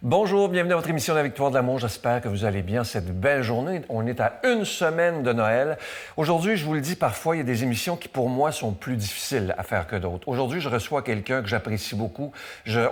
Bonjour, bienvenue à votre émission de La Victoire de l'amour. J'espère que vous allez bien cette belle journée. On est à une semaine de Noël. Aujourd'hui, je vous le dis, parfois, il y a des émissions qui, pour moi, sont plus difficiles à faire que d'autres. Aujourd'hui, je reçois quelqu'un que j'apprécie beaucoup.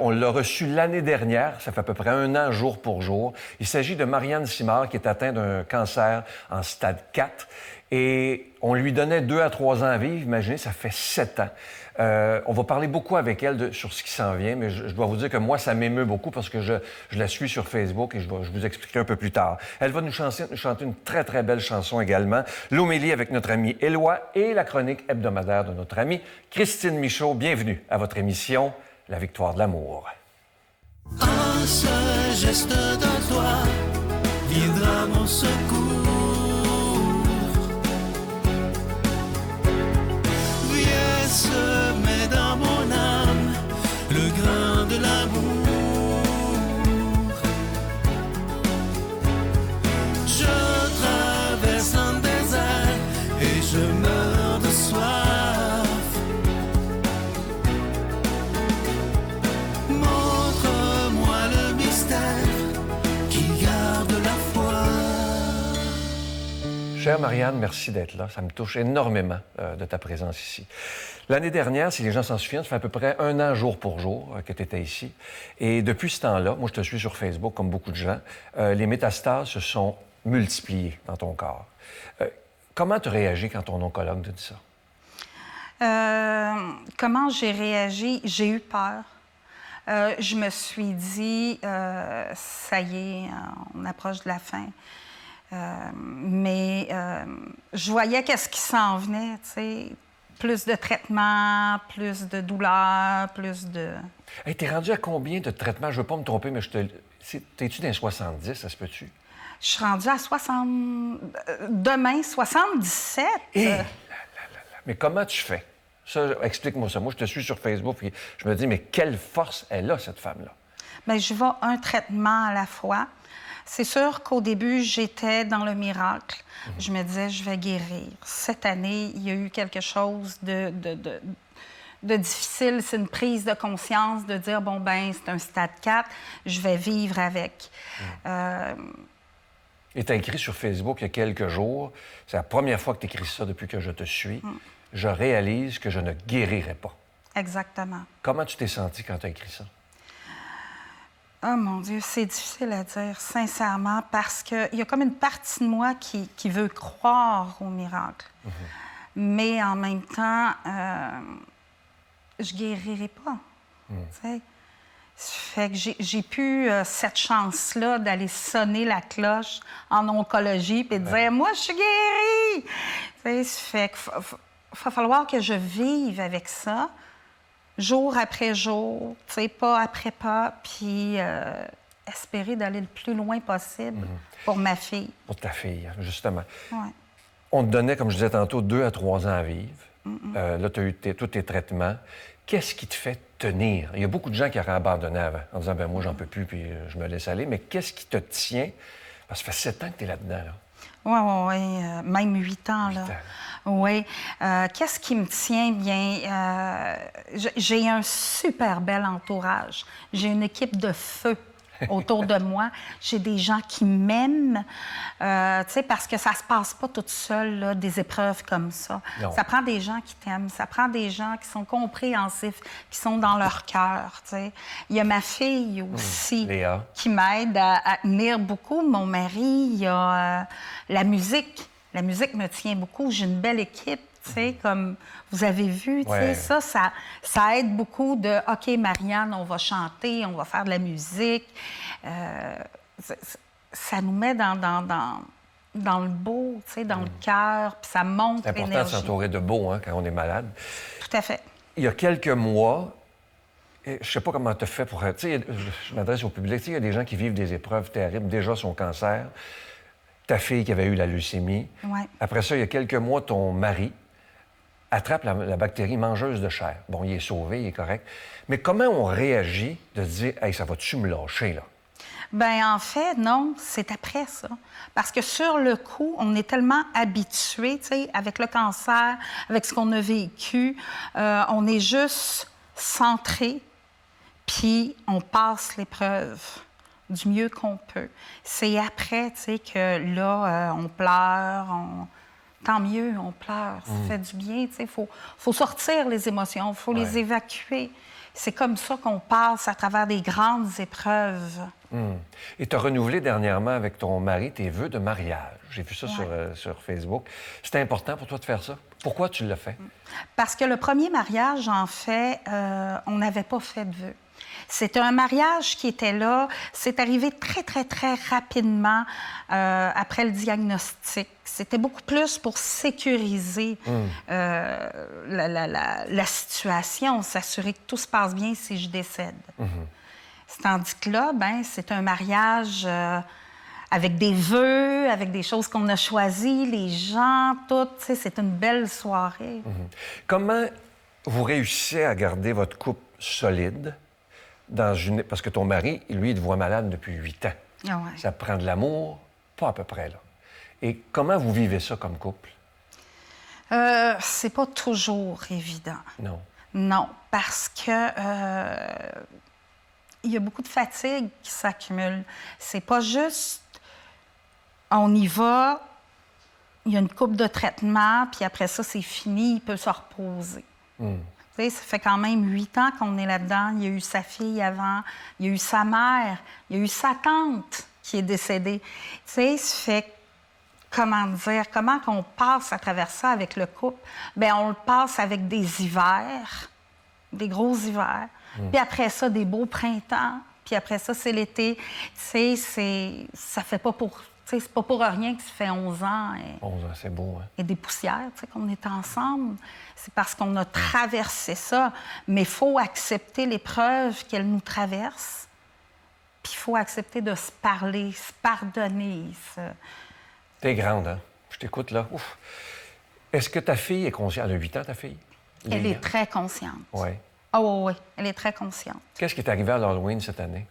On l'a reçu l'année dernière. Ça fait à peu près 1 an, jour pour jour. Il s'agit de Marianne Simard, qui est atteinte d'un cancer en stade 4. Et on lui donnait 2 à 3 ans à vivre. Imaginez, ça fait 7 ans. On va parler beaucoup avec elle sur ce qui s'en vient, mais je dois vous dire que moi, ça m'émeut beaucoup parce que je la suis sur Facebook et je vous expliquerai un peu plus tard. Elle va nous chanter une très, très belle chanson également. L'homélie avec notre ami Éloi et la chronique hebdomadaire de notre amie Christine Michaud. Bienvenue à votre émission La Victoire de l'amour. Un seul geste de toi viendra mon secours. Viens semer dans mon âme le grain de l'amour. Je traverse un désert et je meurs de soif. Montre-moi le mystère qui garde la foi. Chère Marianne, merci d'être là. Ça me touche énormément de ta présence ici. L'année dernière, si les gens s'en souviennent, ça fait à peu près 1 an jour pour jour que tu étais ici. Et depuis ce temps-là, moi je te suis sur Facebook comme beaucoup de gens, les métastases se sont multipliées dans ton corps. Comment tu réagis quand ton oncologue te dit ça? Comment j'ai réagi? J'ai eu peur. Je me suis dit, ça y est, on approche de la fin. Mais je voyais qu'est-ce qui s'en venait, tu sais. Plus de traitements, plus de douleurs, plus de... Hey, t'es rendu à combien de traitements? Je veux pas me tromper, mais t'es-tu dans les 70, ça se peut-tu? Je suis rendue à 60... Demain, 77. Mais comment tu fais? Ça, explique-moi ça. Moi, je te suis sur Facebook et je me dis, mais quelle force elle a, cette femme-là? Bien, je vais un traitement à la fois. C'est sûr qu'au début, j'étais dans le miracle. Je me disais, je vais guérir. Cette année, il y a eu quelque chose de difficile. C'est une prise de conscience de dire, bon, ben c'est un stade 4, je vais vivre avec. Et tu as écrit sur Facebook il y a quelques jours, c'est la première fois que tu écris ça depuis que je te suis, je réalise que je ne guérirai pas. Exactement. Comment tu t'es sentie quand tu as écrit ça? Oh mon Dieu, c'est difficile à dire, sincèrement, parce qu'il y a comme une partie de moi qui veut croire au miracle. Mais en même temps, je guérirai pas. Tu sais? Fait que j'ai pu cette chance-là d'aller sonner la cloche en oncologie et de dire « Moi, je suis guérie! » Tu sais, fait qu'il va falloir que je vive avec ça, jour après jour, tu sais, pas après pas, puis espérer d'aller le plus loin possible pour ma fille. Pour ta fille, justement. Ouais. On te donnait, comme je disais tantôt, 2 à 3 ans à vivre. Là, tu as eu tous tes traitements. Qu'est-ce qui te fait tenir? Il y a beaucoup de gens qui auraient abandonné avant, en disant, ben moi, j'en peux plus, puis je me laisse aller. Mais qu'est-ce qui te tient? Parce que ça fait 7 ans que tu es là-dedans, là. Oui, même 8 ans, là. 8 ans. Oui. Qu'est-ce qui me tient bien? J'ai un super bel entourage. J'ai une équipe de feu autour de moi. J'ai des gens qui m'aiment, tu sais, parce que ça se passe pas toute seule, là, des épreuves comme ça. Non. Ça prend des gens qui t'aiment, ça prend des gens qui sont compréhensifs, qui sont dans leur cœur, tu sais. Il y a ma fille aussi Léa. qui m'aide à tenir beaucoup. Mon mari, il y a la musique. La musique me tient beaucoup. J'ai une belle équipe, tu sais, comme vous avez vu, tu sais, ça aide beaucoup de « OK, Marianne, on va chanter, on va faire de la musique. » Ça nous met dans le beau, tu sais, dans le cœur, puis ça montre C'est important l'énergie. de s'entourer de beau, hein, quand on est malade. Tout à fait. Il y a quelques mois, je ne sais pas comment tu as fait pour... Tu sais, je m'adresse au public. Tu sais, il y a des gens qui vivent des épreuves terribles. Déjà, son cancer, ta fille qui avait eu la leucémie. Ouais. Après ça, il y a quelques mois, ton mari attrape la bactérie mangeuse de chair. Bon, il est sauvé, il est correct. Mais comment on réagit de se dire « Hey, ça va-tu me lâcher, là? » Bien, en fait, non, c'est après ça. Parce que sur le coup, on est tellement habitué, tu sais, avec le cancer, avec ce qu'on a vécu, on est juste centré, puis on passe l'épreuve. du mieux qu'on peut. C'est après, tu sais, que là, on pleure, tant mieux, on pleure, ça fait du bien, tu sais. Faut sortir les émotions, il faut les évacuer. C'est comme ça qu'on passe à travers des grandes épreuves. Et tu as renouvelé dernièrement avec ton mari tes vœux de mariage. J'ai vu ça sur Facebook. C'était important pour toi de faire ça? Pourquoi tu l'as fait? Parce que le premier mariage, en fait, on n'avait pas fait de vœux. C'était un mariage qui était là. C'est arrivé très, très, très rapidement après le diagnostic. C'était beaucoup plus pour sécuriser la situation, s'assurer que tout se passe bien si je décède. Tandis que là, ben, c'est un mariage avec des vœux, avec des choses qu'on a choisies, les gens, tout. Tu sais, c'est une belle soirée. Comment vous réussissez à garder votre couple solide dans une... Parce que ton mari, lui, il te voit malade depuis 8 ans. Ah ouais. Ça prend de l'amour, pas à peu près, là. Et comment vous vivez ça comme couple? C'est pas toujours évident. Non. Non, parce que il y a beaucoup de fatigue qui s'accumule. C'est pas juste on y va, il y a une coupe de traitement, puis après ça, c'est fini, il peut se reposer. Tu sais, ça fait quand même 8 ans qu'on est là-dedans. Il y a eu sa fille avant, il y a eu sa mère, il y a eu sa tante qui est décédée. Tu sais, ça fait, comment dire, comment qu'on passe à travers ça avec le couple? Bien, on le passe avec des hivers, des gros hivers. Puis après ça, des beaux printemps. Puis après ça, c'est l'été. Tu sais, ça fait pas pour... C'est pas pour rien que ça fait 11 ans. 11 ans, c'est beau, hein? Et des poussières, tu sais, qu'on est ensemble. C'est parce qu'on a traversé ça. Mais il faut accepter l'épreuve qu'elle nous traverse. Puis il faut accepter de se parler, se pardonner. T'es grande, hein? Je t'écoute, là. Ouf. Est-ce que ta fille est consciente? Elle a 8 ans, ta fille? Elle est très consciente. Oui. Ah oui, elle est très consciente. Qu'est-ce qui est arrivé à l'Halloween cette année?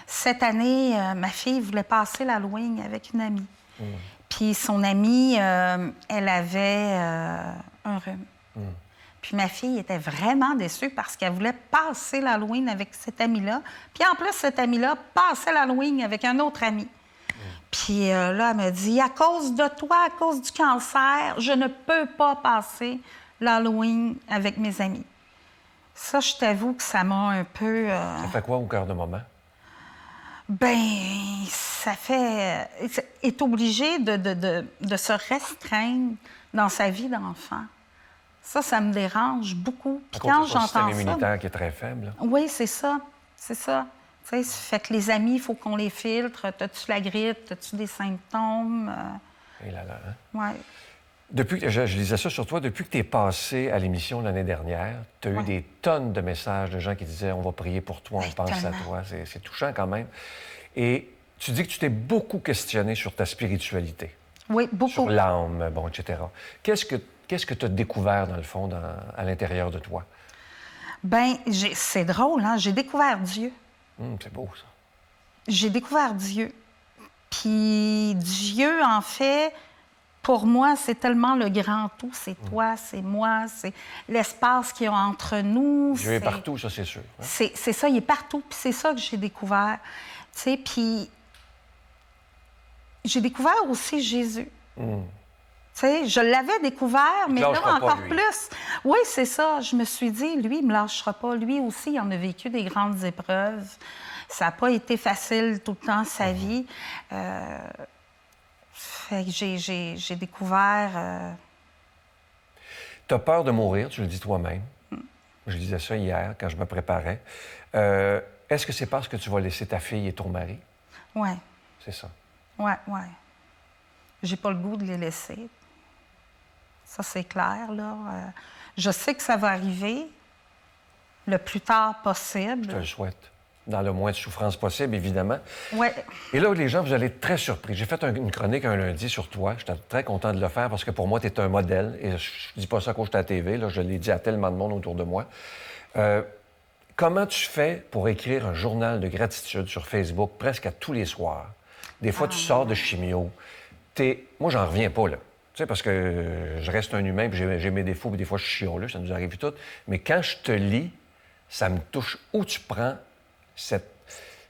Cette année, ma fille voulait passer l'Halloween avec une amie. Puis son amie, elle avait un rhume. Puis ma fille était vraiment déçue parce qu'elle voulait passer l'Halloween avec cette amie-là. Puis en plus, cette amie-là passait l'Halloween avec un autre ami. Puis là, elle me dit, à cause de toi, à cause du cancer, je ne peux pas passer l'Halloween avec mes amis. Ça, je t'avoue que ça m'a un peu... Ça fait quoi au cœur de moment? Ben, ça fait... est obligé de se restreindre dans sa vie d'enfant. Ça me dérange beaucoup. Puis quand j'entends ça... système immunitaire qui est très faible. Oui, c'est ça. C'est ça. Tu sais, ça fait que les amis, il faut qu'on les filtre. T'as-tu la grippe? T'as-tu des symptômes? Et là, hein? Oui. Depuis que je lisais ça sur toi, depuis que tu es passé à l'émission l'année dernière, tu as eu des tonnes de messages de gens qui disaient « On va prier pour toi, on pense à toi ». C'est touchant quand même. Et tu dis que tu t'es beaucoup questionné sur ta spiritualité. Oui, beaucoup. Sur l'âme, bon, etc. Qu'est-ce que tu as découvert, dans le fond, à l'intérieur de toi? Bien, c'est drôle, hein? J'ai découvert Dieu. C'est beau, ça. J'ai découvert Dieu. Puis Dieu, en fait... Pour moi, c'est tellement le grand tout. C'est toi, c'est moi, c'est l'espace qu'il y a entre nous. Dieu est partout, ça, c'est sûr. Hein? C'est ça, il est partout. Puis c'est ça que j'ai découvert. Tu sais, puis j'ai découvert aussi Jésus. Tu sais, je l'avais découvert, mais là, encore plus. Oui, c'est ça. Je me suis dit, lui, il ne me lâchera pas. Lui aussi, il en a vécu des grandes épreuves. Ça n'a pas été facile tout le temps, sa vie. Fait que j'ai découvert... Tu as peur de mourir, tu le dis toi-même. Je disais ça hier, quand je me préparais. Est-ce que c'est parce que tu vas laisser ta fille et ton mari? Oui. C'est ça. Oui, oui. J'ai pas le goût de les laisser. Ça, c'est clair, là. Je sais que ça va arriver le plus tard possible. Je te le souhaite. Dans le moins de souffrance possible, évidemment. Oui. Et là, les gens, vous allez être très surpris. J'ai fait une chronique un lundi sur toi. J'étais très content de le faire parce que pour moi, tu es un modèle. Et je dis pas ça à cause de ta TV. Là, je l'ai dit à tellement de monde autour de moi. Comment tu fais pour écrire un journal de gratitude sur Facebook presque à tous les soirs? Des fois, tu sors de chimio. Moi, j'en reviens pas, là. Tu sais, parce que je reste un humain, puis j'ai mes défauts, puis des fois, je suis chialeux, ça nous arrive tout. Mais quand je te lis, ça me touche. Où tu prends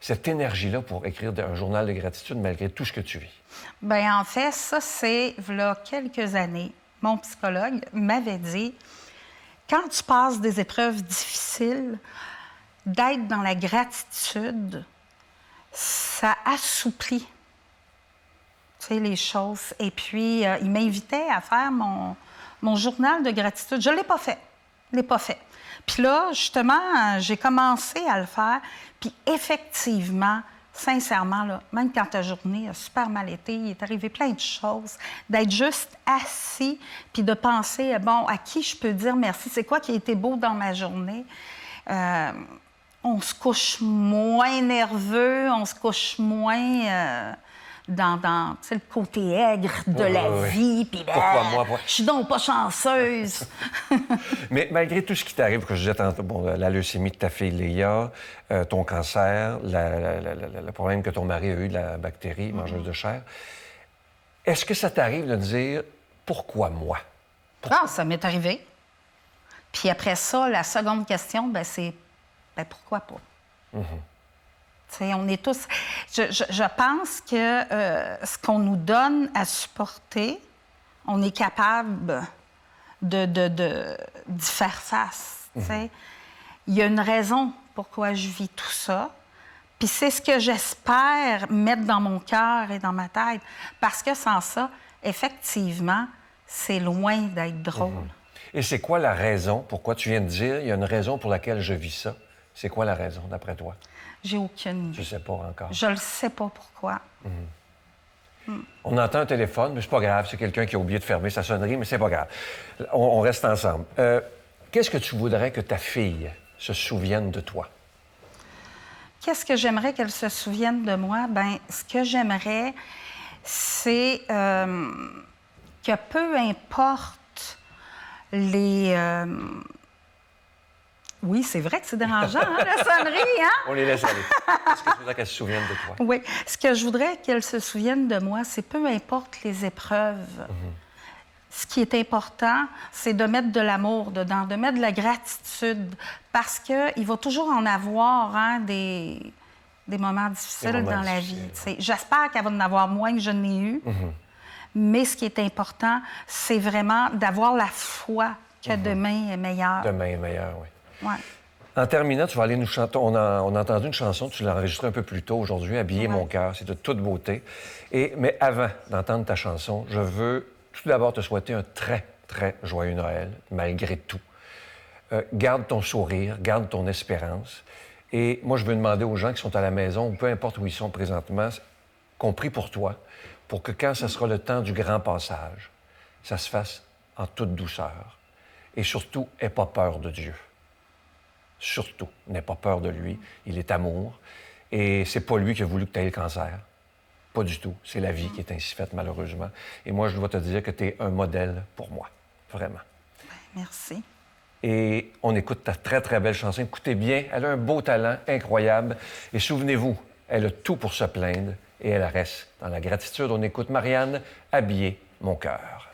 cette énergie-là pour écrire un journal de gratitude malgré tout ce que tu vis? Bien, en fait, ça, c'est, il y a quelques années, mon psychologue m'avait dit, quand tu passes des épreuves difficiles, d'être dans la gratitude, ça assouplit, tu sais, les choses. Et puis, il m'invitait à faire mon journal de gratitude. Je ne l'ai pas fait. Je ne l'ai pas fait. Puis là, justement, j'ai commencé à le faire. Puis effectivement, sincèrement, là, même quand ta journée a super mal été, il est arrivé plein de choses, d'être juste assis puis de penser, bon, à qui je peux dire merci? C'est quoi qui a été beau dans ma journée? On se couche moins nerveux, on se couche moins dans tu sais, le côté aigre de la vie. Puis pourquoi moi? Je suis donc pas chanceuse. Mais malgré tout ce qui t'arrive, que je disais tantôt, bon, la leucémie de ta fille Léa, ton cancer, le problème que ton mari a eu de la bactérie mangeuse de chair, est-ce que ça t'arrive de dire « Pourquoi moi? » Ah, ça m'est arrivé. Puis après ça, la seconde question, ben c'est « Pourquoi pas? » Tu sais, on est tous... Je pense que ce qu'on nous donne à supporter, on est capable d'y faire face. Tu sais. Il y a une raison pourquoi je vis tout ça. Puis c'est ce que j'espère mettre dans mon cœur et dans ma tête. Parce que sans ça, effectivement, c'est loin d'être drôle. Et c'est quoi la raison? Pourquoi tu viens de dire, il y a une raison pour laquelle je vis ça? C'est quoi la raison, d'après toi? J'ai aucune idée. Je sais pas encore. Je le sais pas pourquoi. On entend un téléphone, mais c'est pas grave, c'est quelqu'un qui a oublié de fermer sa sonnerie, mais c'est pas grave. On reste ensemble. Qu'est-ce que tu voudrais que ta fille se souvienne de toi? Qu'est-ce que j'aimerais qu'elle se souvienne de moi? Bien, ce que j'aimerais, c'est que peu importe les... Oui, c'est vrai que c'est dérangeant, hein, la sonnerie, hein? On les laisse aller. Qu'est-ce que tu voudrais qu'elle se souvienne de toi? Oui. Ce que je voudrais qu'elle se souvienne de moi, c'est peu importe les épreuves. Ce qui est important, c'est de mettre de l'amour dedans, de mettre de la gratitude, parce qu'il va toujours en avoir hein, des moments difficiles dans la vie. J'espère qu'elle va en avoir moins que je n'ai eu, mais ce qui est important, c'est vraiment d'avoir la foi que demain est meilleur. Demain est meilleur, oui. Ouais. En terminant, tu vas aller nous chanter. On a entendu une chanson, tu l'as enregistrée un peu plus tôt aujourd'hui, Habiller mon cœur. C'est de toute beauté. Mais avant d'entendre ta chanson, je veux tout d'abord te souhaiter un très, très joyeux Noël, malgré tout. Garde ton sourire, garde ton espérance. Et moi, je veux demander aux gens qui sont à la maison, ou peu importe où ils sont présentement, compris pour toi, pour que quand ce sera le temps du grand passage, ça se fasse en toute douceur. Et surtout, n'aie pas peur de Dieu. Surtout, n'aie pas peur de lui. Il est amour. Et c'est pas lui qui a voulu que tu aies le cancer. Pas du tout. C'est la vie qui est ainsi faite, malheureusement. Et moi, je dois te dire que tu es un modèle pour moi. Vraiment. Merci. Et on écoute ta très, très belle chanson. Écoutez bien, elle a un beau talent incroyable. Et souvenez-vous, elle a tout pour se plaindre et elle reste dans la gratitude. On écoute Marianne, Habiller mon cœur.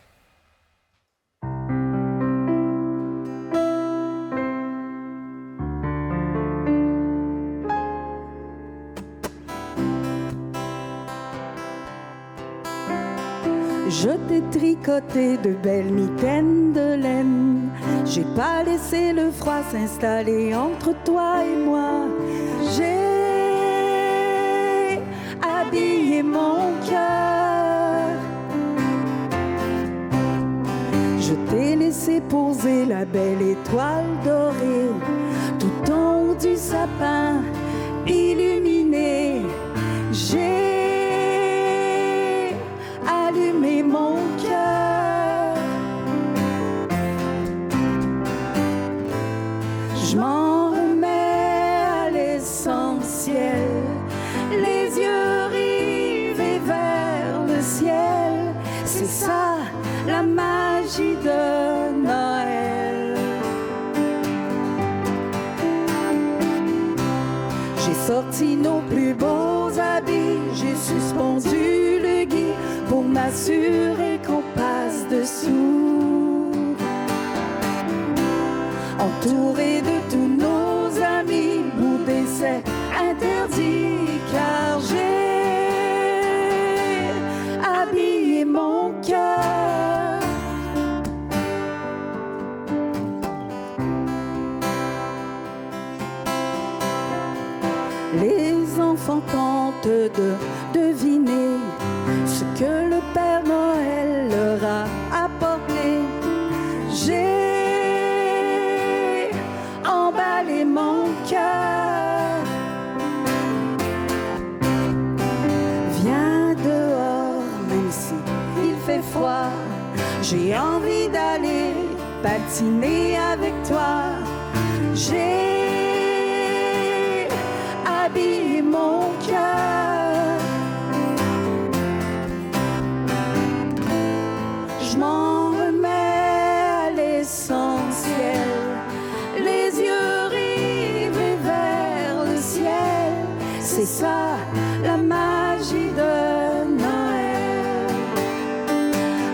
Je t'ai tricoté de belles mitaines de laine. J'ai pas laissé le froid s'installer entre toi et moi. J'ai habillé mon cœur. Je t'ai laissé poser la belle étoile dorée tout en haut du sapin illuminé. J'ai allumé mon cœur. Je m'en remets à l'essentiel, les yeux rivés vers le ciel. C'est ça la magie de Noël. J'ai sorti nos plus beaux habits, j'ai suspendu le gui pour m'assurer qu'on passe dessous. Entouré de tous nos amis, bouder c'est interdit. les enfants tentent de deviner ce que le Père Noël leur a apporté. J'ai emballé mon cœur. Viens dehors, même si il fait froid. J'ai envie d'aller patiner avec toi. J'ai habillé mon cœur. Je m'en remets à l'essentiel. Les yeux rivés vers le ciel. C'est ça la magie de Noël.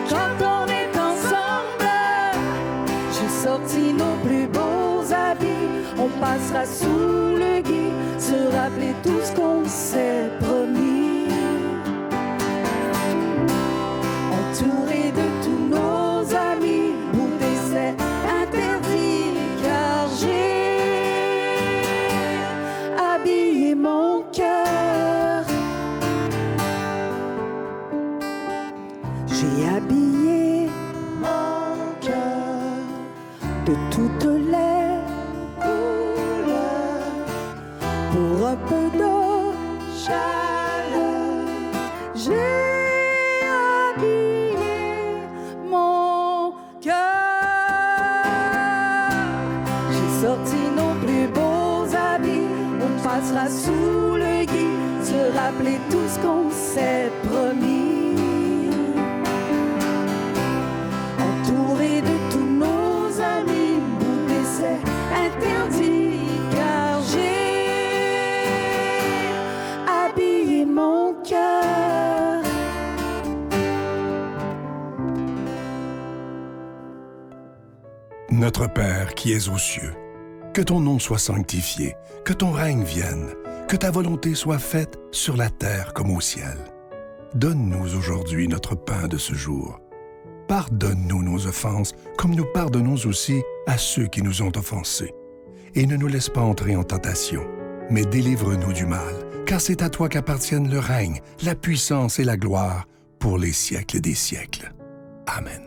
Quand on est ensemble, j'ai sorti nos plus beaux habits. On passera sous le gui, se rappeler tout ce qu'on s'est promis. Entouré de tous nos amis, bouder c'est interdit, car j'ai habillé mon cœur. J'ai habillé mon cœur de toutes les couleurs pour un peu de chaleur. J'ai habillé mon cœur. J'ai sorti nos plus beaux habits. On passera sous le gui, se rappeler tout ce qu'on s'est promis. Entouré de tous nos amis, bouder c'est interdit, car j'ai habillé mon cœur. Notre Père qui es aux cieux, que ton nom soit sanctifié, que ton règne vienne, que ta volonté soit faite sur la terre comme au ciel. Donne-nous aujourd'hui notre pain de ce jour. Pardonne-nous nos offenses, comme nous pardonnons aussi à ceux qui nous ont offensés. Et ne nous laisse pas entrer en tentation, mais délivre-nous du mal, car c'est à toi qu'appartiennent le règne, la puissance et la gloire pour les siècles des siècles. Amen.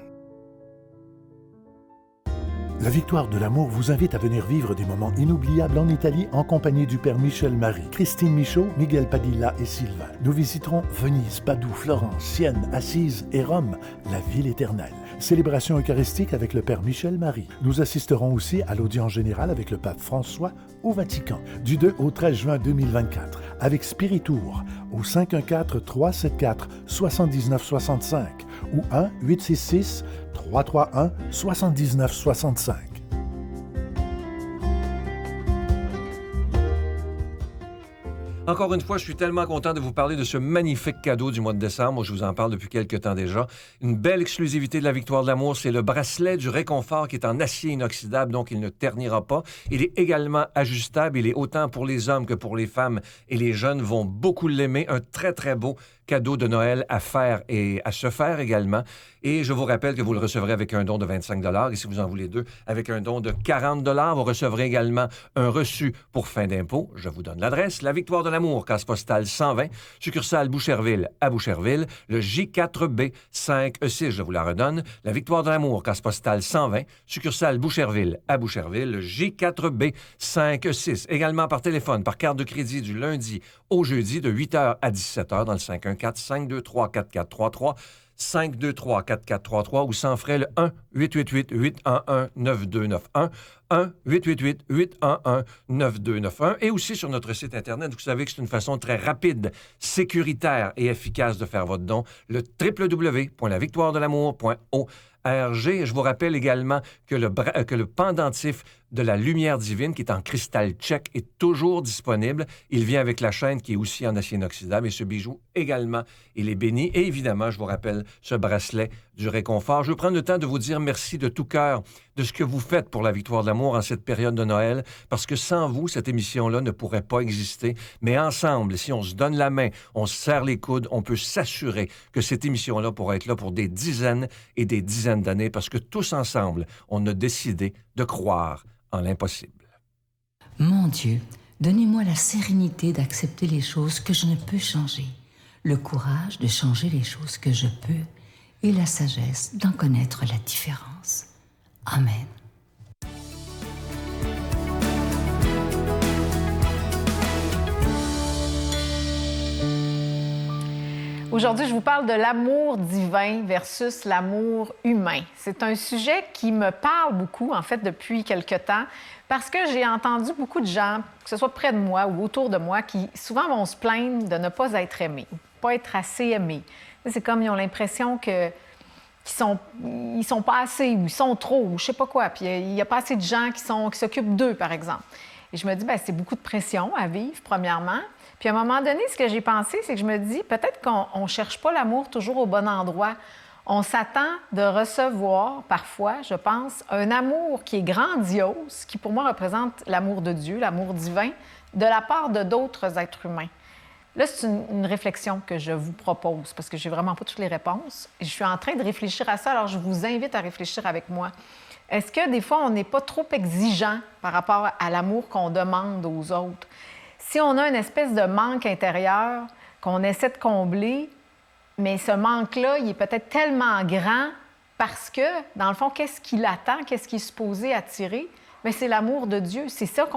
La Victoire de l'amour vous invite à venir vivre des moments inoubliables en Italie en compagnie du Père Michel Marie, Christine Michaud, Miguel Padilla et Sylvain. Nous visiterons Venise, Padoue, Florence, Sienne, Assise et Rome, la ville éternelle. Célébration eucharistique avec le Père Michel Marie. Nous assisterons aussi à l'audience générale avec le Pape François au Vatican, du 2 au 13 juin 2024, avec Spiritour au 514-374-7965 ou 1-866-331-7965. Encore une fois, je suis tellement content de vous parler de ce magnifique cadeau du mois de décembre. Je vous en parle depuis quelques temps déjà. Une belle exclusivité de la Victoire de l'amour, c'est le bracelet du réconfort qui est en acier inoxydable, donc il ne ternira pas. Il est également ajustable. Il est autant pour les hommes que pour les femmes. Et les jeunes vont beaucoup l'aimer. Un très, très beau cadeau de Noël à faire et à se faire également. Et je vous rappelle que vous le recevrez avec un don de 25 $. Et si vous en voulez deux, avec un don de 40 $. Vous recevrez également un reçu pour fin d'impôt. Je vous donne l'adresse. La Victoire de l'amour, case postale 120, succursale Boucherville à Boucherville, le J4B 5E6. Je vous la redonne. La Victoire de l'amour, case postale 120, succursale Boucherville à Boucherville, le J4B 5E6. Également par téléphone, par carte de crédit du lundi au jeudi de 8h à 17h dans le 514-523-4433. 523-4433 ou sans frais le 1-888-811-9291. 1-888-811-9291. Et aussi sur notre site Internet, vous savez que c'est une façon très rapide, sécuritaire et efficace de faire votre don, le www.lavictoiredelamour.org. Je vous rappelle également que le pendentif de la lumière divine, qui est en cristal tchèque, est toujours disponible. Il vient avec la chaîne qui est aussi en acier inoxydable. Et ce bijou également, il est béni. Et évidemment, je vous rappelle ce bracelet du réconfort. Je veux prendre le temps de vous dire merci de tout cœur de ce que vous faites pour la Victoire de l'amour en cette période de Noël, parce que sans vous, cette émission-là ne pourrait pas exister. Mais ensemble, si on se donne la main, on se serre les coudes, on peut s'assurer que cette émission-là pourra être là pour des dizaines et des dizaines d'années, parce que tous ensemble, on a décidé de croire en l'impossible. Mon Dieu, Donnez-moi la sérénité d'accepter les choses que je ne peux changer, le courage de changer les choses que je peux et la sagesse d'en connaître la différence. Amen. Aujourd'hui, je vous parle de l'amour divin versus l'amour humain. C'est un sujet qui me parle beaucoup, en fait, depuis quelque temps, parce que j'ai entendu beaucoup de gens, que ce soit près de moi ou autour de moi, qui souvent vont se plaindre de ne pas être aimés, pas être assez aimés. C'est comme ils ont l'impression qu'ils sont pas assez, ou ils sont trop, ou je sais pas quoi. Puis il n'y a pas assez de gens qui s'occupent d'eux, par exemple. Et je me dis, bien, c'est beaucoup de pression à vivre, premièrement. Puis à un moment donné, ce que j'ai pensé, c'est que je me dis, peut-être qu'on ne cherche pas l'amour toujours au bon endroit. On s'attend de recevoir, parfois, je pense, un amour qui est grandiose, qui pour moi représente l'amour de Dieu, l'amour divin, de la part de d'autres êtres humains. Là, c'est une réflexion que je vous propose, parce que je n'ai vraiment pas toutes les réponses. Et je suis en train de réfléchir à ça, alors je vous invite à réfléchir avec moi. Est-ce que des fois, on n'est pas trop exigeant par rapport à l'amour qu'on demande aux autres? Si on a une espèce de manque intérieur qu'on essaie de combler, mais ce manque-là, il est peut-être tellement grand parce que, dans le fond, qu'est-ce qui l'attend, qu'est-ce qui est supposé attirer? Bien, c'est l'amour de Dieu. C'est ça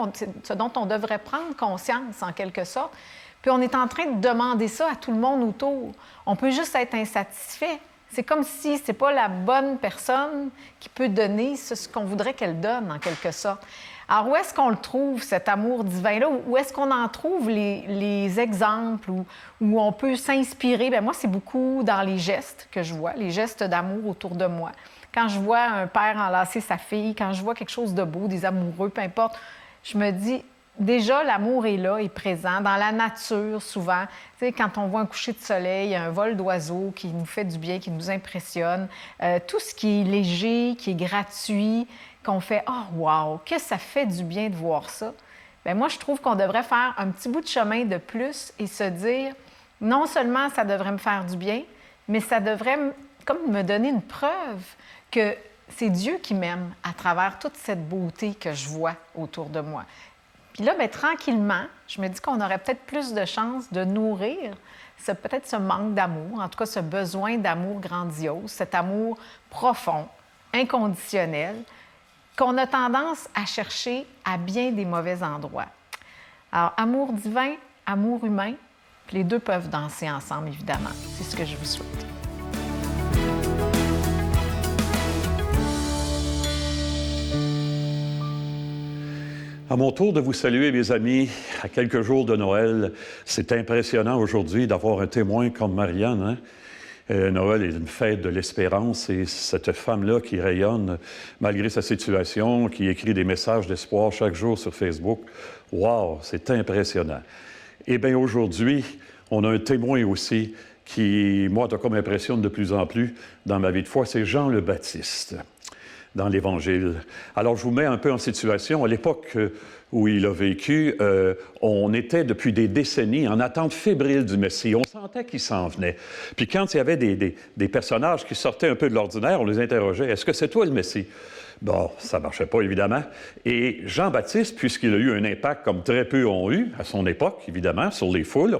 ce dont on devrait prendre conscience, en quelque sorte. Puis on est en train de demander ça à tout le monde autour. On peut juste être insatisfait. C'est comme si c'est pas la bonne personne qui peut donner ce qu'on voudrait qu'elle donne, en quelque sorte. Alors, où est-ce qu'on le trouve, cet amour divin-là? Où est-ce qu'on en trouve les exemples où on peut s'inspirer? Bien, moi, c'est beaucoup dans les gestes que je vois, les gestes d'amour autour de moi. Quand je vois un père enlacer sa fille, quand je vois quelque chose de beau, des amoureux, peu importe, je me dis, déjà, l'amour est là, est présent, dans la nature, souvent. Tu sais, quand on voit un coucher de soleil, un vol d'oiseaux qui nous fait du bien, qui nous impressionne, tout ce qui est léger, qui est gratuit, qu'on fait « Oh, wow! Que ça fait du bien de voir ça! » Bien, moi, je trouve qu'on devrait faire un petit bout de chemin de plus et se dire, non seulement ça devrait me faire du bien, mais ça devrait comme me donner une preuve que c'est Dieu qui m'aime à travers toute cette beauté que je vois autour de moi. Puis là, bien, tranquillement, je me dis qu'on aurait peut-être plus de chances de nourrir peut-être ce manque d'amour, en tout cas ce besoin d'amour grandiose, cet amour profond, inconditionnel, qu'on a tendance à chercher à bien des mauvais endroits. Alors, amour divin, amour humain, puis les deux peuvent danser ensemble, évidemment. C'est ce que je vous souhaite. À mon tour de vous saluer, mes amis, à quelques jours de Noël. C'est impressionnant aujourd'hui d'avoir un témoin comme Marianne, hein? Noël est une fête de l'espérance et cette femme-là qui rayonne malgré sa situation, qui écrit des messages d'espoir chaque jour sur Facebook. Wow, c'est impressionnant. Eh bien, aujourd'hui, on a un témoin aussi qui, moi, a comme impressionne de plus en plus dans ma vie de foi, c'est Jean le Baptiste dans l'Évangile. Alors, je vous mets un peu en situation. À l'époque où il a vécu, on était depuis des décennies en attente fébrile du Messie. On sentait qu'il s'en venait. Puis quand il y avait des personnages qui sortaient un peu de l'ordinaire, on les interrogeait. « Est-ce que c'est toi le Messie? » Bon, ça ne marchait pas, évidemment. Et Jean-Baptiste, puisqu'il a eu un impact comme très peu ont eu à son époque, évidemment, sur les foules,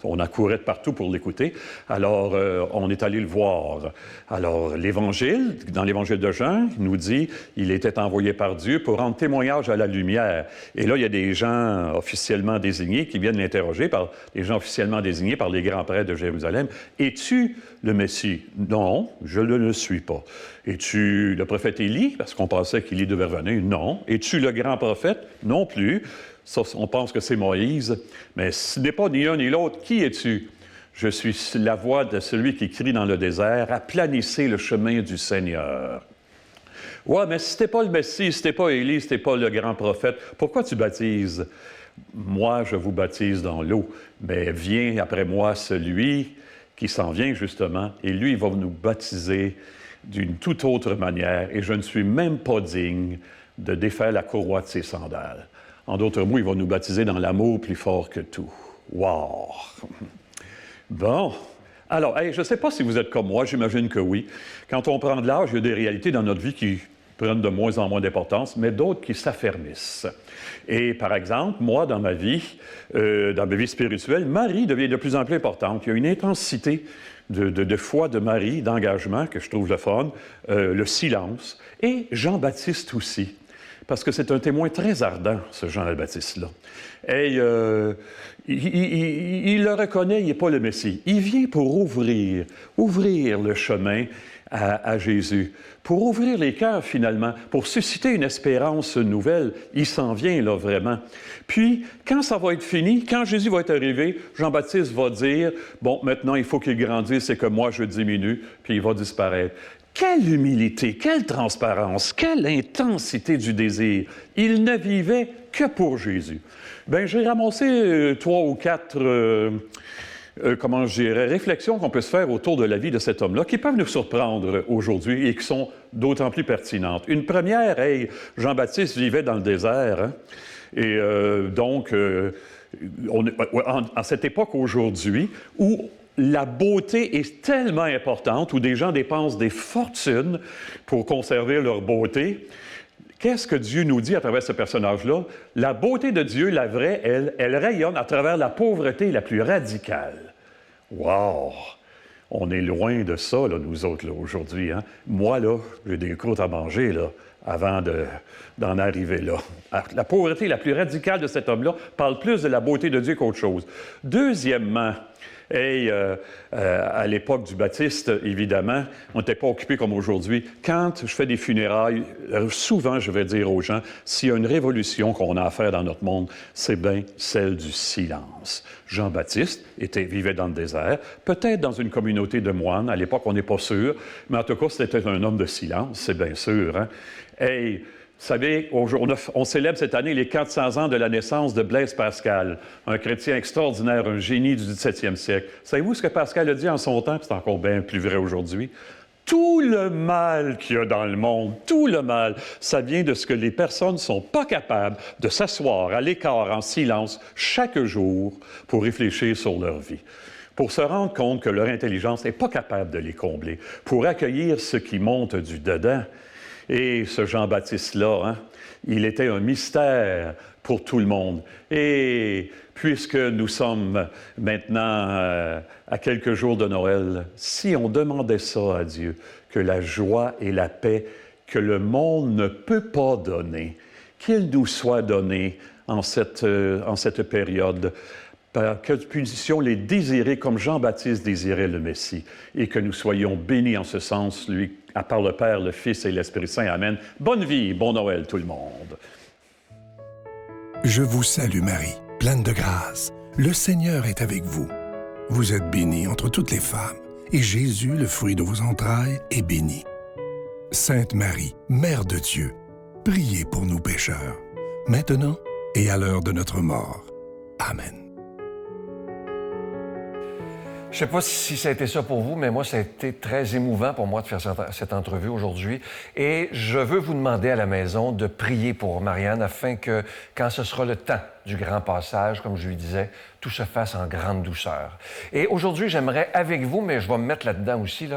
on accourait de partout pour l'écouter, alors on est allé le voir. Alors, l'Évangile, dans l'Évangile de Jean, il nous dit il était envoyé par Dieu pour rendre témoignage à la lumière. Et là, il y a des gens officiellement désignés qui viennent l'interroger, par les gens officiellement désignés par les grands prêtres de Jérusalem. « Es-tu le Messie? » « Non, je ne le suis pas. » « Es-tu le prophète Élie? » Parce qu'on pensait qu'Élie devait revenir. « Non. » « Es-tu le grand prophète? » Non plus. Ça, on pense que c'est Moïse. Mais ce n'est pas ni l'un ni l'autre. Qui es-tu? Je suis la voix de celui qui crie dans le désert, « Aplanissez le chemin du Seigneur. » Ouais, mais si t'es pas le Messie, si t'es pas Élie, si t'es pas le grand prophète, pourquoi tu baptises? Moi, je vous baptise dans l'eau, mais vient après moi celui qui s'en vient justement, et lui, il va nous baptiser d'une toute autre manière, et je ne suis même pas digne de défaire la courroie de ses sandales. En d'autres mots, il va nous baptiser dans l'amour plus fort que tout. Wow! Bon, alors, je ne sais pas si vous êtes comme moi, j'imagine que oui. Quand on prend de l'âge, il y a des réalités dans notre vie qui prennent de moins en moins d'importance, mais d'autres qui s'affermissent. Et par exemple, moi, dans ma vie spirituelle, Marie devient de plus en plus importante. Il y a une intensité de foi de Marie, d'engagement, que je trouve le fun, le silence, et Jean-Baptiste aussi, parce que c'est un témoin très ardent, ce Jean-Baptiste-là. Et il le reconnaît, il n'est pas le Messie. Il vient pour ouvrir le chemin à Jésus, pour ouvrir les cœurs finalement, pour susciter une espérance nouvelle. Il s'en vient là vraiment. Puis, quand ça va être fini, quand Jésus va être arrivé, Jean-Baptiste va dire, bon, maintenant il faut qu'il grandisse et que moi je diminue, puis il va disparaître. Quelle humilité, quelle transparence, quelle intensité du désir. Il ne vivait que pour Jésus. Bien, j'ai ramassé 3 ou 4... réflexions qu'on peut se faire autour de la vie de cet homme-là, qui peuvent nous surprendre aujourd'hui et qui sont d'autant plus pertinentes. Une première, Jean-Baptiste vivait dans le désert, hein? Et à cette époque aujourd'hui, où la beauté est tellement importante, où des gens dépensent des fortunes pour conserver leur beauté, qu'est-ce que Dieu nous dit à travers ce personnage-là? La beauté de Dieu, la vraie, elle rayonne à travers la pauvreté la plus radicale. Wow! On est loin de ça, là, nous autres, là, aujourd'hui. Hein? Moi, là, j'ai des croûtes à manger, là, avant d'en arriver là. La pauvreté la plus radicale de cet homme-là parle plus de la beauté de Dieu qu'autre chose. Deuxièmement, à l'époque du baptiste, évidemment, on n'était pas occupé comme aujourd'hui. Quand je fais des funérailles, souvent, je vais dire aux gens, s'il y a une révolution qu'on a à faire dans notre monde, c'est bien celle du silence. Jean-Baptiste vivait dans le désert, peut-être dans une communauté de moines. À l'époque, on n'est pas sûr, mais en tout cas, c'était un homme de silence, c'est bien sûr. Hein? Vous savez, on célèbre cette année les 400 ans de la naissance de Blaise Pascal, un chrétien extraordinaire, un génie du 17e siècle. Savez-vous ce que Pascal a dit en son temps? C'est encore bien plus vrai aujourd'hui. Tout le mal qu'il y a dans le monde, tout le mal, ça vient de ce que les personnes ne sont pas capables de s'asseoir à l'écart en silence chaque jour pour réfléchir sur leur vie, pour se rendre compte que leur intelligence n'est pas capable de les combler, pour accueillir ce qui monte du dedans. Et ce Jean-Baptiste-là, hein, il était un mystère pour tout le monde. Et puisque nous sommes maintenant à quelques jours de Noël, si on demandait ça à Dieu, que la joie et la paix que le monde ne peut pas donner, qu'il nous soit donné en cette période, que nous puissions les désirer comme Jean-Baptiste désirait le Messie, et que nous soyons bénis en ce sens, lui, à part le Père, le Fils et l'Esprit Saint. Amen. Bonne vie, bon Noël tout le monde. Je vous salue Marie, pleine de grâce. Le Seigneur est avec vous. Vous êtes bénie entre toutes les femmes, et Jésus, le fruit de vos entrailles, est béni. Sainte Marie, Mère de Dieu, priez pour nous pécheurs, maintenant et à l'heure de notre mort. Amen. Je ne sais pas si ça a été ça pour vous, mais moi, ça a été très émouvant pour moi de faire cette entrevue aujourd'hui. Et je veux vous demander à la maison de prier pour Marianne afin que, quand ce sera le temps du grand passage, comme je lui disais, tout se fasse en grande douceur. Et aujourd'hui, j'aimerais, avec vous, mais je vais me mettre là-dedans aussi,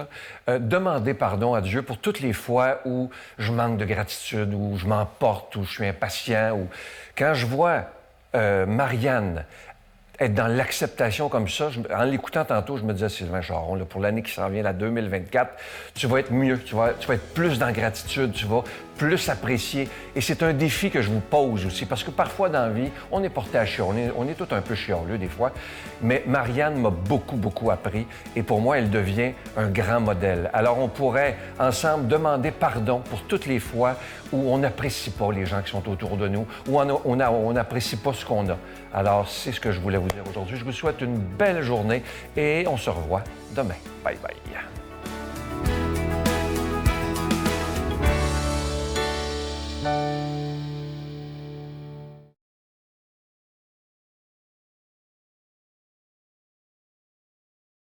demander pardon à Dieu pour toutes les fois où je manque de gratitude, où je m'emporte, où je suis impatient, ou quand je vois Marianne être dans l'acceptation comme ça, en l'écoutant tantôt, je me disais, Sylvain Charon, là, pour l'année qui s'en vient, la 2024, tu vas être mieux, tu vas être plus dans gratitude, tu vas plus apprécier. Et c'est un défi que je vous pose aussi, parce que parfois dans la vie, on est porté à chialer, on est tout un peu chialeux des fois, mais Marianne m'a beaucoup, beaucoup appris, et pour moi, elle devient un grand modèle. Alors, on pourrait ensemble demander pardon pour toutes les fois où on n'apprécie pas les gens qui sont autour de nous, où on n'apprécie pas ce qu'on a. Alors, c'est ce que je voulais vous dire aujourd'hui. Je vous souhaite une belle journée et on se revoit demain. Bye bye.